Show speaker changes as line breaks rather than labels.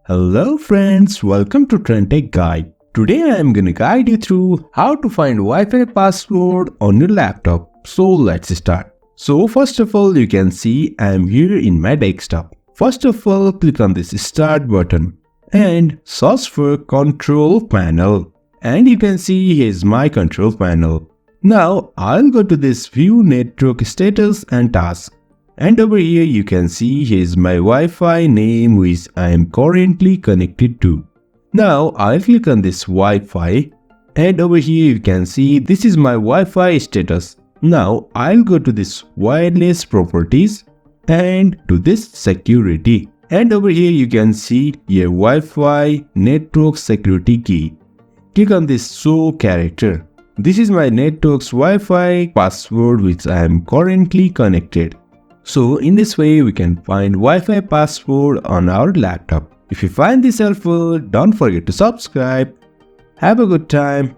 Hello friends, welcome to TrendTechGuide. Today I am gonna guide you through how to find Wi-Fi password on your laptop. So let's start. So first of all, you can see I am here in my desktop. First of all, click on this start button and search for control panel. And you can see here's my control panel. Now I'll go to this view network status and task. And over here you can see here's my Wi-Fi name which I am currently connected to. Now I'll click on this Wi-Fi and over here you can see this is my Wi-Fi status. Now I'll go to this wireless properties and to this security. And over here you can see your Wi-Fi network security key. Click on this show character. This is my network's Wi-Fi password which I am currently connected. So in this way we can find Wi-Fi password on our laptop. If you find this helpful, don't forget to subscribe. Have a good time.